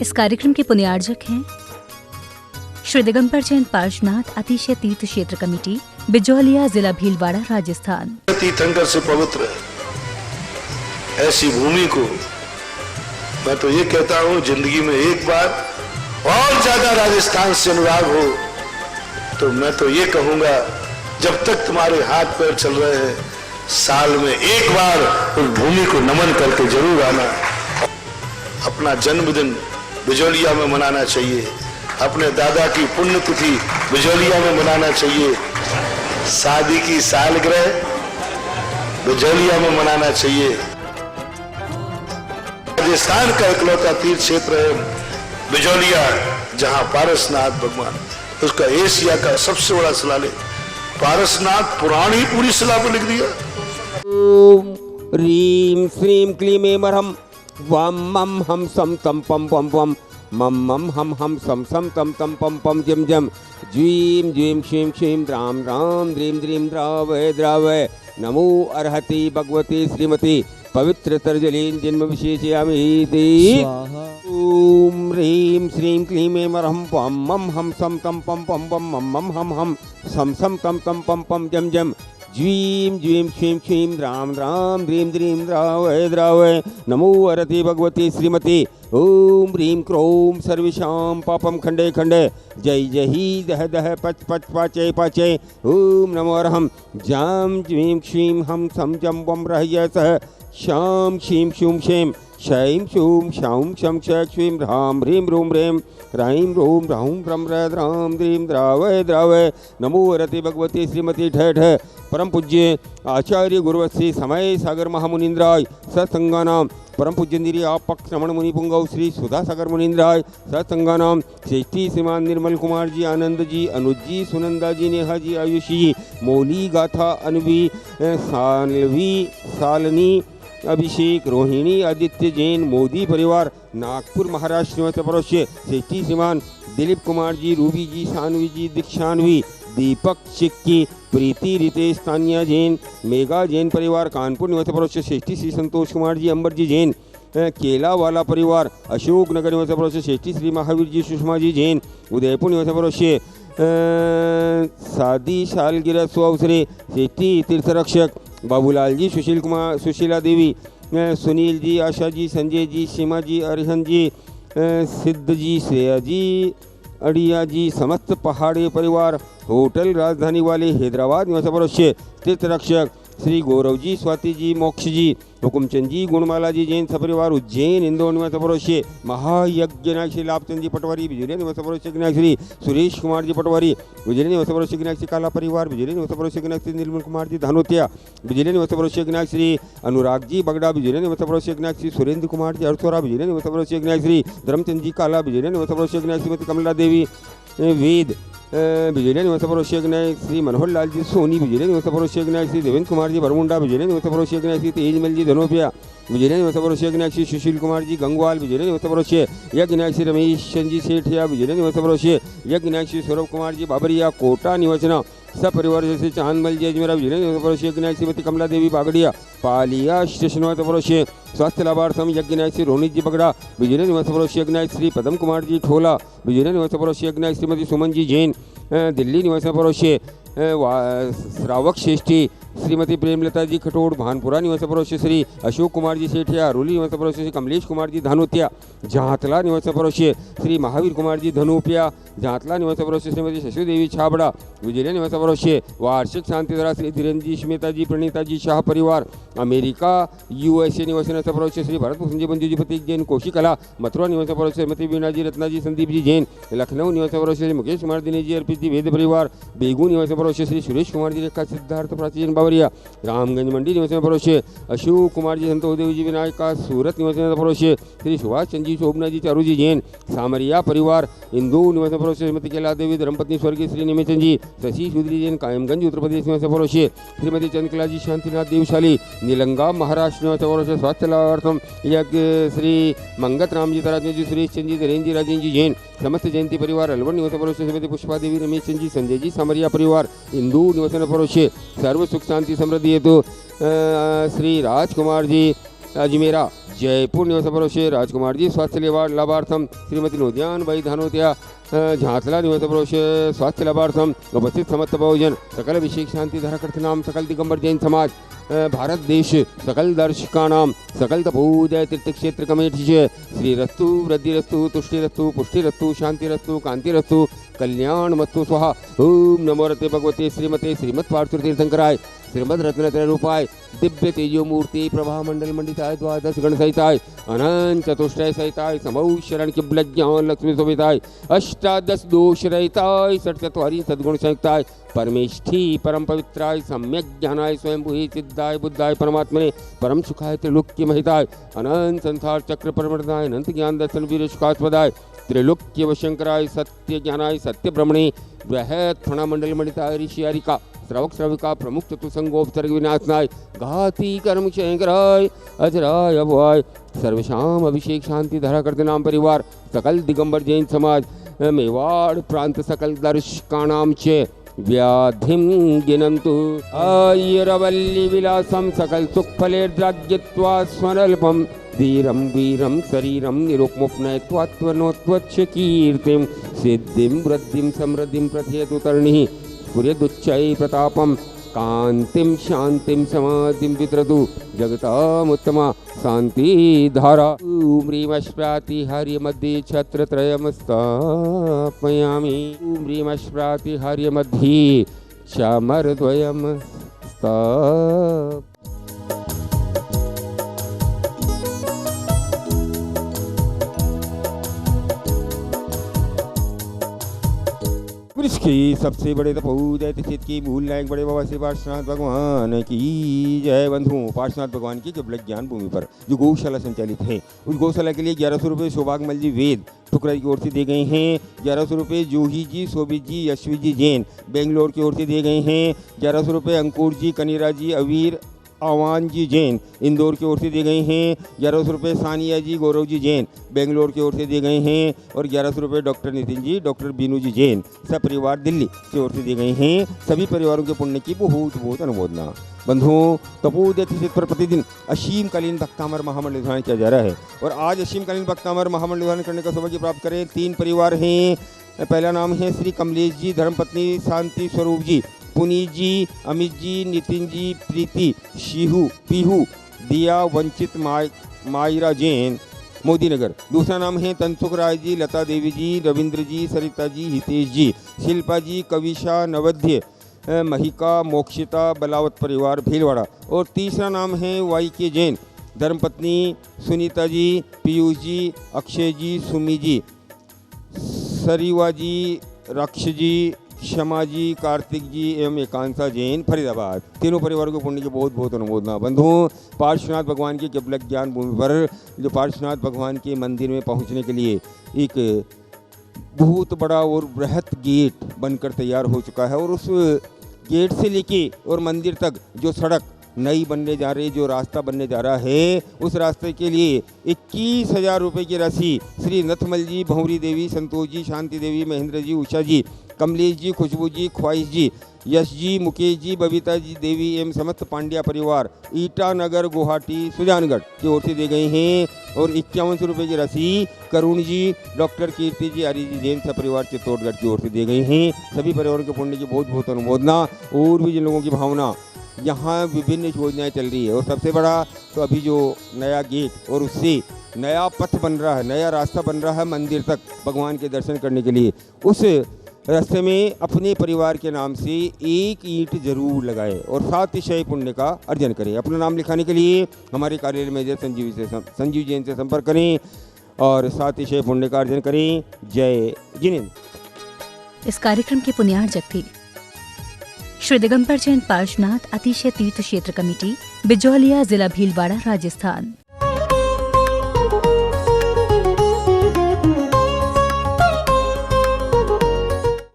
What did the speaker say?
इस कार्यक्रम के पुण्यार्जक हैं श्री दिगंबर जैन पार्श्वनाथ अतिशय तीर्थ क्षेत्र कमेटी, बिजौलिया, जिला भीलवाड़ा, राजस्थान। तीर्थंकर से पवित्र ऐसी भूमि को मैं तो ये कहता हूं, जिंदगी में एक बार और ज्यादा राजस्थान से अनुराग हो तो मैं तो ये कहूंगा, जब तक तुम्हारे हाथ पैर चल रहे हैं, साल में एक बार उस भूमि को नमन करके जरूर आना। अपना जन्मदिन बिजौलिया में मनाना चाहिए, अपने दादा की पुण्यतिथि बिजौलिया में मनाना चाहिए, शादी की सालगिरह बिजौलिया में मनाना चाहिए। राजस्थान का इकलौता तीर्थ क्षेत्र है बिजौलिया, जहां पारसनाथ भगवान, उसका एशिया का सबसे बड़ा शिलालेख, पारसनाथ पुराण ही पूरी शिला पर लिख दिया। ओम रीम श्रीम क्लीम ऐमरहम वम मम हम सम तम पम पम पम मम मम हम सम सम तम तम पम पम जम जम ज्वीम ज्वीम श्रीम श्रीम द्राम राम द्रीम द्रीम द्रावय द्रावय नमो अर्हति भगवती श्रीमती पवित्र तर्जलीन जन्म विशेषयामि। ओम ह्रीं श्रीं क्लीं ऐमरहं पम मम हम सम तम पम पम पम मम मम हम सम सम तम तम पम पम जम जम ज्वीं ज्वीं क्षीं क्षीं द्राम द्राम द्रीं द्रीं द्रावय द्रावय नमो अर्हति भगवती श्रीमती। ओम ह्रीं क्रों सर्वेषां पापं खंडे खंडे जय जही दह दह पच पच पाचय पाचय। ओम नमो अर्हं जां ज्वीं क्षीं हम सम जम वम रहय सह शां क्षीं क्षूं क्षें शैं शूं शां शं श क्षीं ह्रां ह्रीं रूं ह्रीं ह्रां रूं ह्रां ह्रं ह्रां द्रीं द्रावय द्रावय नमो अर्हति भगवती श्रीमती ठ ठ। परम पूज्य आचार्य गुरुवत्सी समय सागर महामुनीन्द्राय सत्संगानाम परम पूज्य निर्यापक श्रवण मुनि पुंगव श्री सुधा सागर मुनीन्द्राय सत्संगानाम श्रेष्ठी श्रीमान निर्मल कुमार जी, आनंद जी, अनुज जी, सुनंदा जी, नेहा जी, आयुषी जी, मौली गाथा, अनवी, सालवी, सालनी, अभिषेक, रोहिणी, आदित्य जैन, मोदी परिवार, नागपुर महाराष्ट्र निवासी परोश्य श्रेष्ठी श्रीमान दिलीप कुमार जी, रूबी जी, शानवी जी, दीक्षान्वी, दीपक चिक्की, प्रीति, रितेश, तानिया जैन, मेगा जैन परिवार, कानपुर निवासी परोश्य श्रेष्ठी श्री संतोष कुमार जी, अंबर जी जैन, केला वाला परिवार, अशोक नगर निवासी परोश्य श्रेष्ठी श्री महावीर जी, सुषमा जी जैन, उदयपुर निवासी परोश्य शादी सालगिरह अवसरे श्रेष्ठी तीर्थरक्षक बाबूलाल जी, सुशील कुमार, सुशीला देवी, सुनील जी, आशा जी, संजय जी, सीमा जी, अरिहन जी, सिद्ध जी, श्रेया जी, अड़िया जी, समस्त पहाड़ी परिवार, होटल राजधानी वाले हैदराबाद निवासी परोश्य तीर्थरक्षक श्री गौरव जी, स्वाति जी, मोक्ष जी, हुकुमचंद जी, गुणमाला जी जैन सपरिवार, उज्जैन इंदौर निवासी परोश्य महायज्ञ नायक श्री लाभचंद जी पटवारी, बिजली निवासी परोश्य नायक श्री सुरेश कुमार जी पटवारी, बिजली निवासी परोश्य नायक श्री काला परिवार, बिजली निवासी परोश्य नायक श्री निर्मल कुमार जी धानोतिया, बिजली निवासी परोश्य नायक श्री अनुराग जी बगड़ा, बिजली निवासी परोश्य नायक श्री सुरेंद्र कुमार जी अरसोरा, बिजली निवासी परोश्य नायक श्री धर्मचंद जी काला, बिजली निवासी परोश्य नायक श्रीमती कमला देवी वेद, बिजली निवासी परोश्य नायक श्री मनोहर लाल जी सोनी, बिजली निवासी परोश्य नायक श्री देवेंद्र कुमार जी बरमुंडा, बिजली निवासी परोश्य नायक श्री तेजमल जी धनोपिया, बिजली निवासी परोश्य नायक श्री सुशील कुमार जी गंगवाल, बिजली निवासी परोश्य यज्ञ नायक श्री रमेश चंद जी सेठिया, बिजली निवासी परोश्य यज्ञ नायक श्री सौरभ कुमार जी बाबरिया, कोटा निवासना सपरिवार जैसे चांदमल जी अजमेरा, बिजली निवासी परोश्य यज्ञ नायक श्रीमती कमला देवी बागड़िया, पालिया स्टेशन निवासी परोश्य स्वास्थ्य लाभार्थम यज्ञ नायक श्री रोनित जी बगड़ा, बिजली निवासी परोश्य यज्ञ नायक श्री पदम कुमार जी ठोला, बिजली निवासी परोश्य यज्ञ नायक श्रीमती सुमन जी जैन, दिल्ली निवासी परोश्य श्रावक श्रेष्ठी श्रीमती प्रेमलता जी खटोड़, भानपुरा निवासी परोश्य श्री अशोक कुमार जी सेठिया, अरोली निवासी परोश्य श्री कमलेश कुमार जी धानोतिया, झांतला निवासी परोश्य श्री महावीर कुमार जी धनोपिया, झांतला निवासी परोश्य श्रीमती शशिदेवी छाबड़ा, विजय निवासी परोश्य वार्षिक शांतिधरा श्री धीरेन्द्र जी, स्मिता जी, प्रणीता जी शाह परिवार, अमेरिका USA निवासी परोश्य श्री भरत भूषण जी, मंजू जी, प्रतीक जैन, कोशिकला, मथुरा निवासी परोश्य श्रीमती वीणा जी, रत्ना जी, संदीप जी जैन, लखनऊ निवासी परोश्य श्री मुकेश कुमार दिनेश जी, अर्पित जी वेद परिवार, बेगू निवासी परोश्य श्री सुरेश कुमार जी, रेखा सिद्धार्थ प्राचीन बावरिया, रामगंज मंडी निवासी परोश्य अशोक कुमार जी, संतोष देवी जी विनायका, सूरत निवासी परोश्य श्री सुभाष चंद जी, शोभना जी, चारू जी जैन, सामरिया परिवार, इंदौर निवासी परोश्य श्रीमती कैला देवी, धर्मपत्नी स्वर्गीय श्री निमिचंद जी, शशि चौधरी जैन, कायमगंज उत्तर प्रदेश निवासी परोश्य श्रीमती चंद्रकला जी, शांतिनाथ देवशाली, नीलंगा महाराष्ट्र निवासी परोश्य स्वास्थ्य लाभार्थम यज्ञ श्री मंगत राम जी, तराजनी जी, सुरेश चंद जी, धीरेन्द्र जी, राजेंद्र जी जैन, समस्त जयंती परिवार, अलवर निवासी परोश्य श्रीमती पुष्पा देवी, रमेश चंद जी, संजय जी, सामरिया परिवार, हिंदू निवासी परोश्य सर्व सुख शांति समृद्धि हेतु श्री राजकुमार जी, अजमेरा जयपुर निवास परोशे राजकुमार जी स्वास्थ्य लाभार्थम श्रीमती नोदियान भाई धानोतिया झांसला निवास परोशे स्वास्थ्य लाभार्थम उपस्थित समस्त बहुजन सकल अभिषेक शांति धाराकृत नाम सकल दिगंबर जैन समाज भारत देश सकल दर्शकानाम सकल तपोदय तीर्थ क्षेत्र कमेटी श्रीरस्तु वृद्धिरस्तु तुष्टिरस्तु पुष्टिरस्तु शांतिरस्तु कांतिरस्तु कल्याण मस्तु स्वाहा। ओम नमो रते भगवते श्रीमते श्रीमत् पार्थिव तीर्थंकराय श्रीमद रत्नत्रय रूपाय दिव्य तेजो मूर्ति प्रभा मंडल मंडिताय द्वादश गण सहिताय अनंत चतुष्टय सहिताय समौ शरण किबल ज्ञान लक्ष्मी शोभिताय अष्टादश दोष रहिताय षट्चत्वारि सद्गुण संयुक्ताय परमेष्ठी परम पवित्राय सम्यक ज्ञानाय स्वयंभूहि सिद्धाय बुद्धाय परमात्मने परम सुखाय त्रिलोक्य महिताय अनंत संसार चक्र परमर्दाय अनंत ज्ञान दर्शन वीर सुखास्पदाय त्रिलोक्य वशंकराय सत्य ज्ञानाय सत्य ब्रह्मणे बृहत् फणा मंडल मंडिताय ऋषियारिका श्रवक श्रविका प्रमुख चतुसंगोपसर्ग विनाशनाय घाती कर्म क्षयंकराय अजराय अभवाय सर्वशाम अभिषेक शांति धरा करते नाम परिवार सकल दिगंबर जैन समाज मेवाड़ प्रांत सकल दर्शकानाम च व्याधिम गिनन्तु आयुरवल्ली विलासम सकल सुखफलेर्द्राग्यत्वा स्वनल्पम धीरम वीरम शरीरम निरुक्मुपनयत्वात्वनोत्वच्छ कीर्तिम सिद्धिम वृद्धिम समृद्धिम प्रथयतु तरणिः स्फुरेदुच्चै प्रतापम कांतिम शांतिम समाधिम वितरतु जगतामुत्तमा शांति धारा। ह्रीमश्प्राति हर्य मध्ये छत्रत्रयम् स्थापयामि। ह्रीमश्प्राति हर्य मध्ये चामरद्वयम् स्थापयामि। वृक्ष की सबसे बड़े तपोदय तिथित की मूल नायक बड़े बाबा श्री पार्श्वनाथ भगवान की जय। बंधुओं, पार्श्वनाथ भगवान की केवल ज्ञान भूमि पर जो गौशाला संचालित है उस गौशाला के लिए 1100 रुपये सौभागमल जी वेद ठुकराई की ओर से दिए गए हैं। 1100 रुपये जूही जी शोभित जी यशवी जी जैन बेंगलोर की ओर से दिए गए हैं। 1100 रुपये अंकुर जी कनीरा जी अवीर आवान जी जैन इंदौर की ओर से दिए गए हैं। 1100 रुपये सानिया जी गौरव जी जैन बेंगलोर की ओर से दिए गए हैं। और 1100 रुपये डॉक्टर नितिन जी डॉक्टर बीनू जी जैन सब परिवार दिल्ली की ओर से दिए गए हैं। सभी परिवारों के पुण्य की बहुत बहुत अनुमोदना। बंधुओं, तपोदय तिथि पर प्रतिदिन असीमकालीन भक्तामर महामंडल निर्धारण किया जा रहा है और आज असीमकालीन भक्तामर महामंडल निर्धारण करने का सौभाग्य प्राप्त करें 3 परिवार हैं। पहला नाम है श्री कमलेश जी धर्मपत्नी शांति स्वरूप जी पुनीत जी अमित जी नितिन जी प्रीति शिहू पीहू दिया वंचित मायरा जैन मोदी नगर। दूसरा नाम है तनसुख राय जी लता देवी जी रविंद्र जी सरिता जी हितेश जी शिल्पा जी कविशा नवध्य महिका मोक्षिता बलावत परिवार भीलवाड़ा। और तीसरा नाम है वाई के जैन धर्मपत्नी सुनीता जी पीयूष जी अक्षय जी सुमी जी सरीवा जी रक्ष जी क्षमा जी कार्तिक जी एवं एकांशा जैन फरीदाबाद। तीनों परिवारों को पुण्य की बहुत बहुत अनुमोदना। बंधुओं, पार्श्वनाथ भगवान की केवल ज्ञान भूमि पर जो पार्श्वनाथ भगवान के मंदिर में पहुंचने के लिए एक बहुत बड़ा और बृहत गेट बनकर तैयार हो चुका है और उस गेट से लेके और मंदिर तक जो सड़क नई बनने जा रही, जो रास्ता बनने जा रहा है, उस रास्ते के लिए 21,000 रुपये की राशि श्री नथमल जी भंवरी देवी संतोष जी शांति देवी महेंद्र जी उषा जी कमलेश जी खुशबू जी ख्वाहिश जी यश जी मुकेश जी बबीता जी देवी एवं समस्त पांड्या परिवार ईटानगर गुवाहाटी सुजानगढ़ की ओर से दिए गए हैं। और 5100 रुपये की राशि करुण जी डॉक्टर कीर्ति जी आर्य जी जैन सब परिवार चित्तौड़गढ़ की ओर से दिए गए हैं। सभी परिवारों के पुण्य की बहुत बहुत अनुमोदना। और भी जिन लोगों की भावना, यहाँ विभिन्न योजनाएं चल रही है और सबसे बड़ा तो अभी जो नया गेट और उससे नया पथ बन रहा है, नया रास्ता बन रहा है मंदिर तक भगवान के दर्शन करने के लिए, उस रास्ते में अपने परिवार के नाम से 1 ईंट जरूर लगाए और 7 क्षय पुण्य का अर्जन करें। अपना नाम लिखाने के लिए हमारे कार्यालय में संजीव जैन से संपर्क करें और 7 क्षय पुण्य का अर्जन करें। जय जिनेन्द्र। इस कार्यक्रम के पुण्यार्जक थे श्री दिगंबर जैन पार्श्वनाथ अतिशय तीर्थ क्षेत्र कमेटी बिजौलिया जिला भीलवाड़ा राजस्थान।